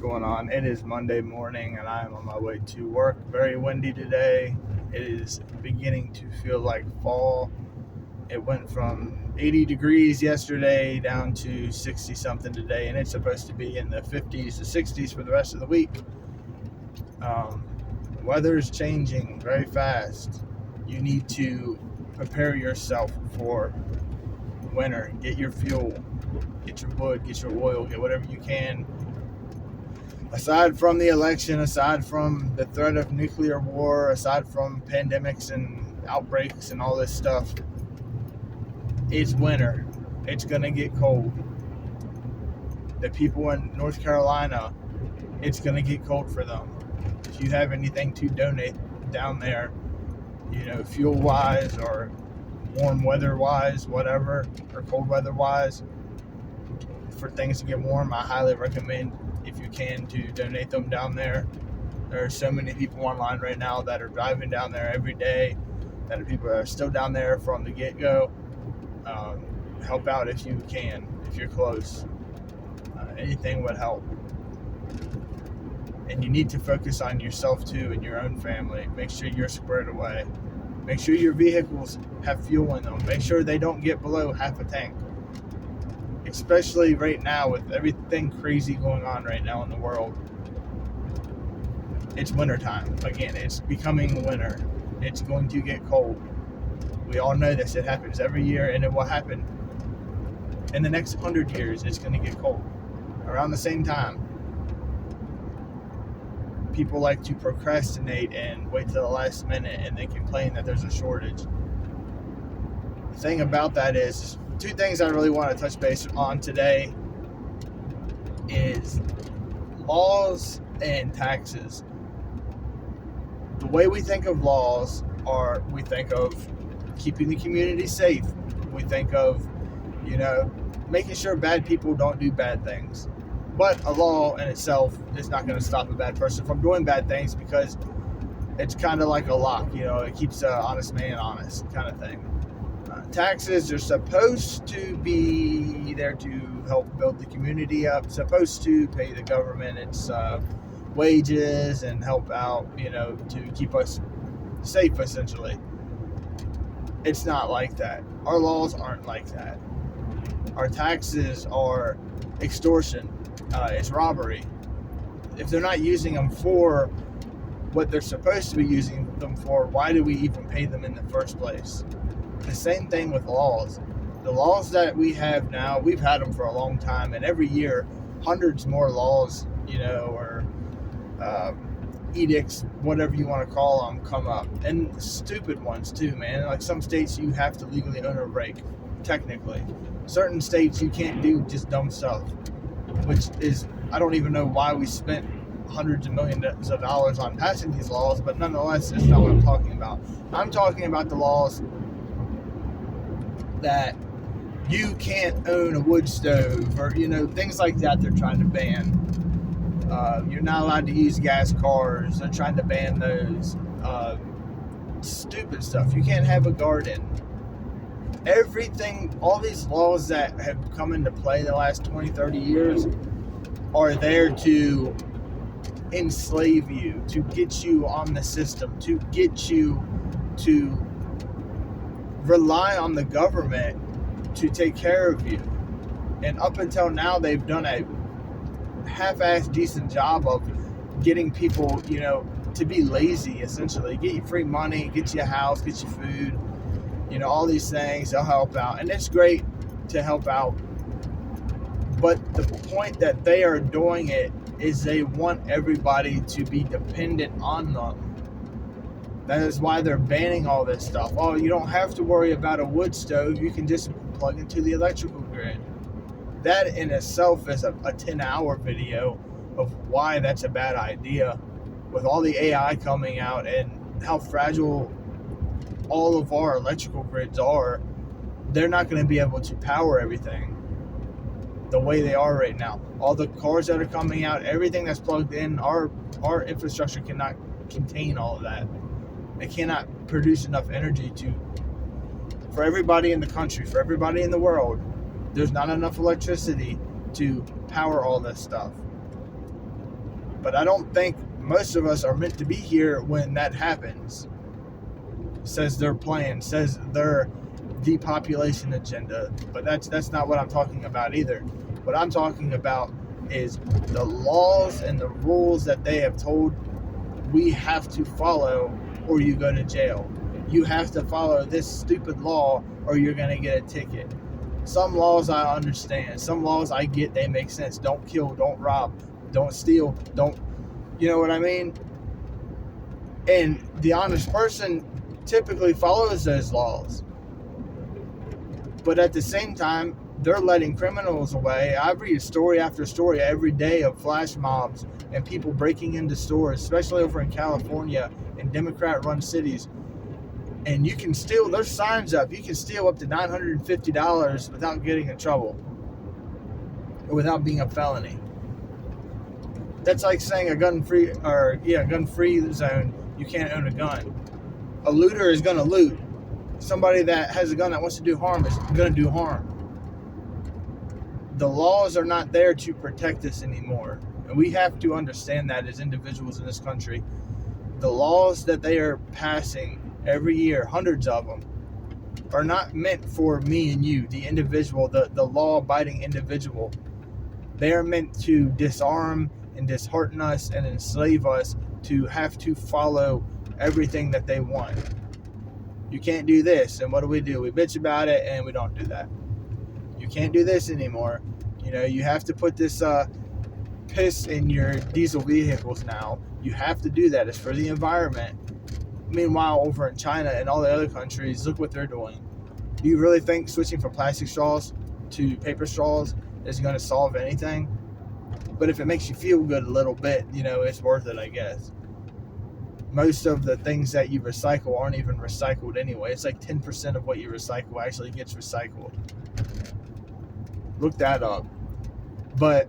going on? It is Monday morning and I am on my way to work. Very windy today. It is beginning to feel like fall. It went from 80 degrees yesterday down to 60 something today, and it's supposed to be in the 50s to 60s for the rest of the week. Weather is changing very fast. You need to prepare yourself for winter. Get your fuel, get your wood, get your oil, get whatever you can. Aside from the election, aside from the threat of nuclear war, aside from pandemics and outbreaks and all this stuff, it's winter. It's going to get cold. The people in North Carolina, it's going to get cold for them. If you have anything to donate down there, fuel wise or warm weather wise, whatever, or cold weather wise, for things to get warm, I highly recommend, if you can, to donate them down there. There are so many people online right now that are driving down there every day, that are people that are still down there from the get-go. Help out if you can, if you're close. Anything would help. And you need to focus on yourself too and your own family. Make sure you're squared away. Make sure your vehicles have fuel in them. Make sure they don't get below half a tank. Especially right now with everything crazy going on right now in the world. It's wintertime. Again, it's becoming winter. It's going to get cold. We all know this. It happens every year, and it will happen in the next 100 years. It's going to get cold. Around the same time, people like to procrastinate and wait till the last minute, and they complain that there's a shortage. The thing about that is, two things I really want to touch base on today is laws and taxes. The way we think of laws are, we think of keeping the community safe. We think of, making sure bad people don't do bad things. But a law in itself is not going to stop a bad person from doing bad things, because it's kind of like a lock. It keeps an honest man honest, kind of thing. Taxes are supposed to be there to help build the community up, supposed to pay the government its wages and help out, to keep us safe, essentially. It's not like that. Our laws aren't like that. Our taxes are extortion. It's robbery. If they're not using them for what they're supposed to be using them for, why do we even pay them in the first place? The same thing with laws. The laws that we have now, we've had them for a long time, and every year, hundreds more laws, or edicts, whatever you want to call them, come up. And stupid ones too, man. Like some states, you have to legally own a rake, technically. Certain states, you can't do just dumb stuff, which is, I don't even know why we spent hundreds of millions of dollars on passing these laws, but nonetheless, it's not what I'm talking about. I'm talking about the laws that you can't own a wood stove, or things like that. They're trying to ban. You're not allowed to use gas cars. They're trying to ban those. Stupid stuff. You can't have a garden. Everything, all these laws that have come into play the last 20, 30 years are there to enslave you, to get you on the system, to get you to rely on the government to take care of you. And up until now, they've done a half-assed decent job of getting people, to be lazy, essentially. Get you free money, get you a house, get you food, all these things. They'll help out. And it's great to help out. But the point that they are doing it is they want everybody to be dependent on them. That is why they're banning all this stuff. Oh, you don't have to worry about a wood stove. You can just plug into the electrical grid. That in itself is a 10-hour video of why that's a bad idea. With all the AI coming out and how fragile all of our electrical grids are, they're not going to be able to power everything the way they are right now. All the cars that are coming out, everything that's plugged in, our infrastructure cannot contain all of that. It cannot produce enough energy for everybody in the country, for everybody in the world. There's not enough electricity to power all this stuff. But I don't think most of us are meant to be here when that happens. Says their plan, says their depopulation agenda. But that's not what I'm talking about either. What I'm talking about is the laws and the rules that they have told we have to follow or you go to jail. You have to follow this stupid law or you're going to get a ticket. Some laws I understand. Some laws I get, they make sense. Don't kill, don't rob, don't steal, don't, you know what I mean? And the honest person typically follows those laws. But at the same time, they're letting criminals away. I read story after story every day of flash mobs and people breaking into stores, especially over in California in Democrat-run cities. And you can steal, there's signs up, you can steal up to $950 without getting in trouble or without being a felony. That's like saying a gun-free zone, you can't own a gun. A looter is going to loot. Somebody that has a gun that wants to do harm is going to do harm. The laws are not there to protect us anymore. And we have to understand that as individuals in this country. The laws that they are passing every year, hundreds of them, are not meant for me and you, the individual, the law-abiding individual. They are meant to disarm and dishearten us and enslave us to have to follow everything that they want. You can't do this, and what do? We bitch about it, and we don't do that. You can't do this anymore. You know, you have to put this piss in your diesel vehicles now. You have to do that. It's for the environment. Meanwhile, over in China and all the other countries, look what they're doing. Do you really think switching from plastic straws to paper straws is going to solve anything? But if it makes you feel good a little bit, you know, it's worth it, I guess. Most of the things that you recycle aren't even recycled anyway. It's like 10% of what you recycle actually gets recycled. Look that up. But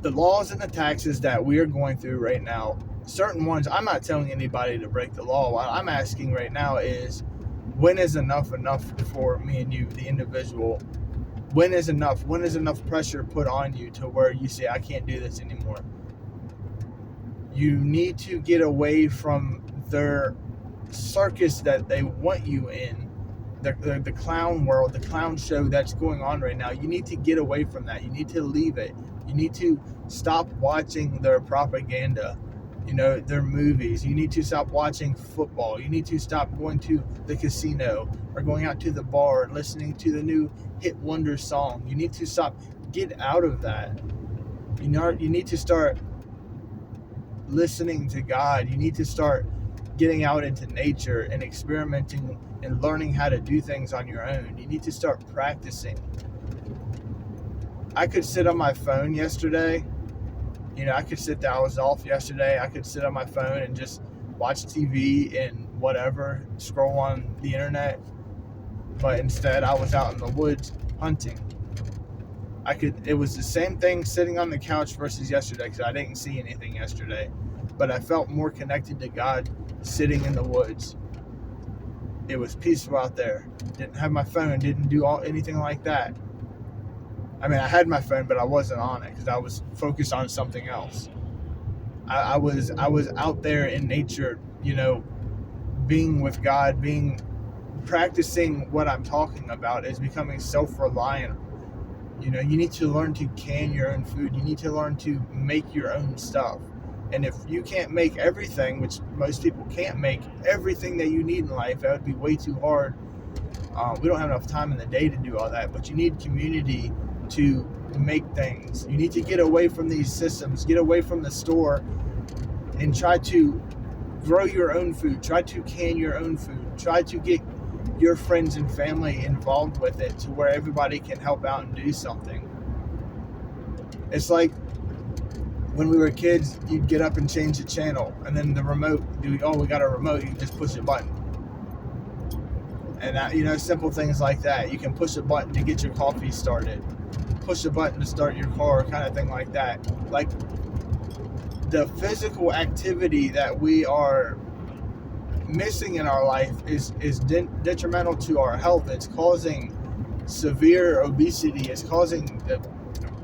the laws and the taxes that we are going through right now, certain ones, I'm not telling anybody to break the law. What I'm asking right now is, when is enough for me and you, the individual? When is enough? When is enough pressure put on you to where you say, I can't do this anymore? You need to get away from their circus that they want you in, the clown world, the clown show that's going on right now. You need to get away from that. You need to leave it. You need to stop watching their propaganda, you know, their movies. You need to stop watching football. You need to stop going to the casino or going out to the bar and listening to the new hit wonder song. You need to stop. Get out of that. You know, you need to start listening to God. You need to start getting out into nature and experimenting and learning how to do things on your own. You need to start practicing. I could sit on my phone yesterday. You know, I could sit there. I was off yesterday. I could sit on my phone and just watch TV and whatever, scroll on the internet. But instead, I was out in the woods hunting. It was the same thing sitting on the couch versus yesterday, because I didn't see anything yesterday. But I felt more connected to God sitting in the woods. It was peaceful out there. Didn't have my phone, didn't do anything like that. I mean, I had my phone, but I wasn't on it because I was focused on something else. I was out there in nature, you know, being with God, practicing what I'm talking about is becoming self-reliant. You know, you need to learn to can your own food. You need to learn to make your own stuff. And if you can't make everything, which most people can't make everything that you need in life, that would be way too hard. We don't have enough time in the day to do all that, but you need community to make things. You need to get away from these systems, get away from the store, and try to grow your own food. Try to can your own food. Try to get your friends and family involved with it to where everybody can help out and do something. It's like when we were kids, you'd get up and change the channel, and then the remote, we got a remote, you just push a button. And you know, simple things like that. You can push a button to get your coffee started, push a button to start your car, kind of thing like that. Like, the physical activity that we are missing in our life is detrimental to our health. It's causing severe obesity. It's causing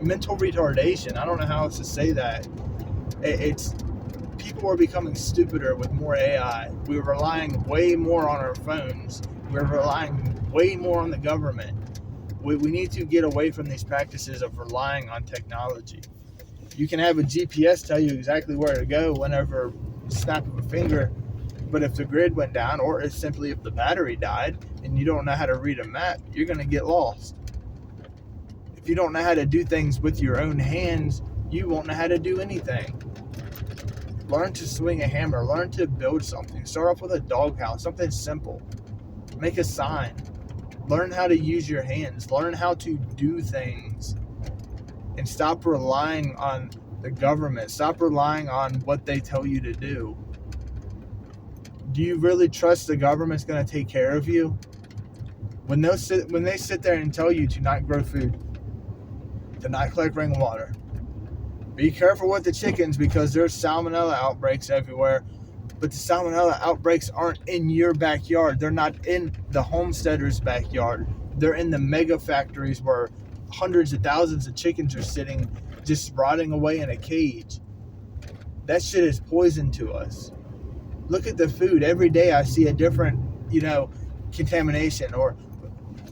mental retardation. I don't know how else to say that. It's people are becoming stupider with more AI. We're relying way more on our phones. We're relying way more on the government. We need to get away from these practices of relying on technology. You can have a GPS tell you exactly where to go whenever snap of a finger, but if the grid went down, or if the battery died and you don't know how to read a map, you're going to get lost. If you don't know how to do things with your own hands, you won't know how to do anything. Learn to swing a hammer. Learn to build something. Start off with a doghouse, something simple. Make a sign. Learn how to use your hands. Learn how to do things. And stop relying on the government. Stop relying on what they tell you to do. Do you really trust the government's going to take care of you? When they sit there and tell you to not grow food, to not collect rainwater, be careful with the chickens because there's salmonella outbreaks everywhere. But the salmonella outbreaks aren't in your backyard. They're not in the homesteader's backyard. They're in the mega factories where hundreds of thousands of chickens are sitting just rotting away in a cage. That shit is poison to us. Look at the food. Every day I see a different, contamination, or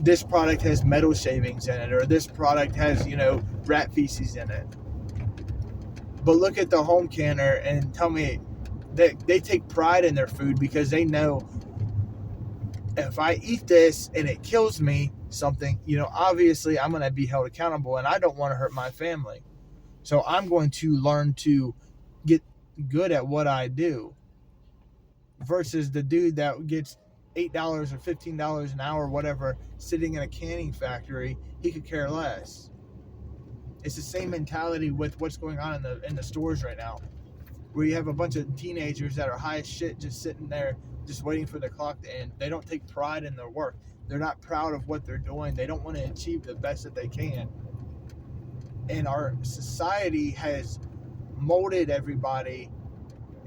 this product has metal shavings in it, or this product has, rat feces in it. But look at the home canner and tell me that they take pride in their food because they know if I eat this and it kills me something, obviously I'm going to be held accountable and I don't want to hurt my family. So I'm going to learn to get good at what I do versus the dude that gets $8 or $15 an hour, whatever, sitting in a canning factory. He could care less. It's the same mentality with what's going on in the stores right now, where you have a bunch of teenagers that are high as shit just sitting there just waiting for the clock to end. They don't take pride in their work. They're not proud of what they're doing. They don't want to achieve the best that they can. And our society has molded everybody,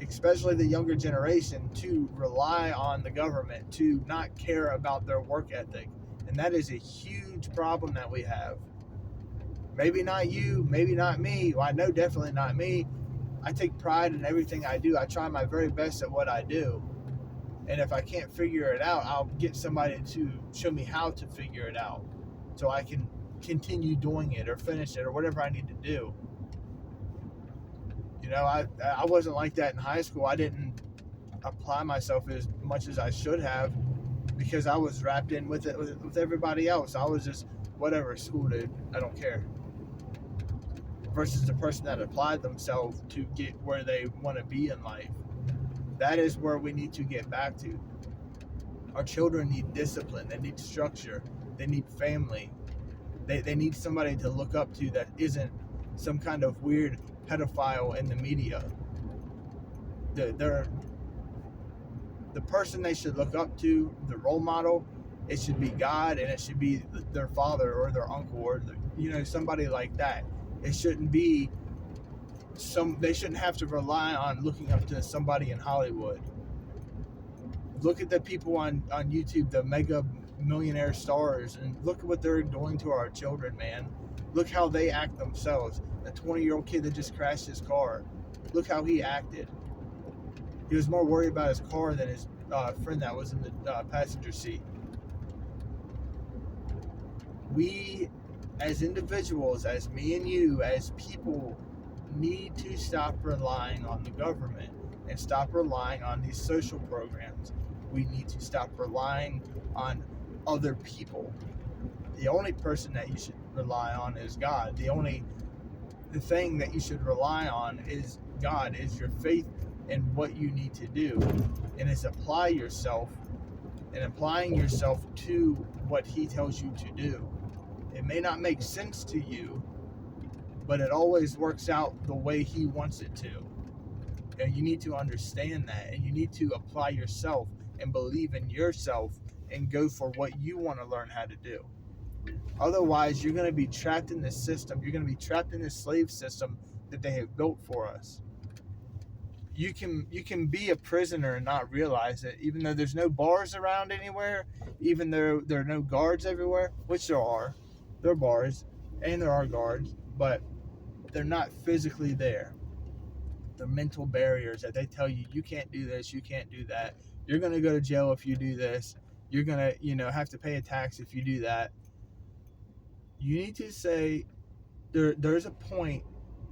especially the younger generation, to rely on the government, to not care about their work ethic. And that is a huge problem that we have. Maybe not you, maybe not me. Well, I know definitely not me. I take pride in everything I do. I try my very best at what I do. And if I can't figure it out, I'll get somebody to show me how to figure it out so I can continue doing it or finish it or whatever I need to do. I wasn't like that in high school. I didn't apply myself as much as I should have because I was wrapped in with it with everybody else. I was just, whatever, school dude, I don't care. Versus the person that applied themselves to get where they want to be in life. That is where we need to get back to. Our children need discipline. They need structure. They need family. They need somebody to look up to that isn't some kind of weird pedophile in the media. The person they should look up to, the role model, it should be God, and it should be their father or their uncle or somebody like that. It shouldn't be they shouldn't have to rely on looking up to somebody in Hollywood. Look at the people on YouTube, the mega millionaire stars, and look at what they're doing to our children, man. Look how they act themselves. The 20-year-old kid that just crashed his car. Look how he acted. He was more worried about his car than his friend that was in the passenger seat. We, as individuals, as me and you, as people, need to stop relying on the government and stop relying on these social programs. We need to stop relying on other people. The only person that you should rely on is God. The thing that you should rely on is God, is your faith in what you need to do. And it's applying yourself to what He tells you to do. It may not make sense to you, but it always works out the way He wants it to. And you need to understand that, and you need to apply yourself and believe in yourself and go for what you want to learn how to do. Otherwise, you're going to be trapped in this system. You're going to be trapped in this slave system that they have built for us. You can be a prisoner and not realize it, even though there's no bars around anywhere, even though there are no guards everywhere, which there are. There are bars and there are guards. but they're not physically there. They're mental barriers that they tell you can't do this, you can't do that. You're going to go to jail if you do this. You're going to, have to pay a tax if you do that. You need to say there's a point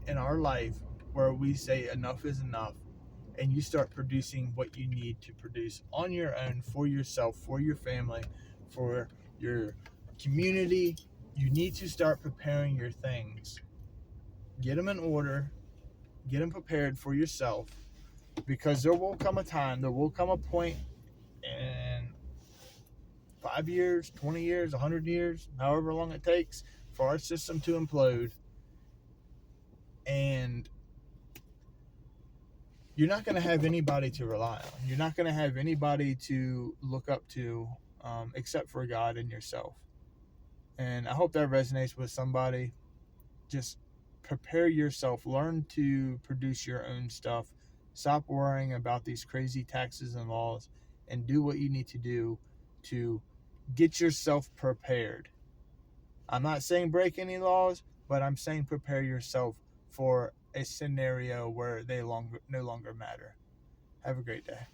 in our life where we say enough is enough, and you start producing what you need to produce on your own, for yourself, for your family, for your community. You need to start preparing your things. Get them in order, get them prepared for yourself, because there will come a time, there will come a point in 5 years, 20 years, 100 years, however long it takes for our system to implode, and you're not going to have anybody to rely on. You're not going to have anybody to look up to, except for God and yourself. And I hope that resonates with somebody. Just prepare yourself. Learn to produce your own stuff. Stop worrying about these crazy taxes and laws, and do what you need to do to get yourself prepared. I'm not saying break any laws, but I'm saying prepare yourself for a scenario where they no longer matter. Have a great day.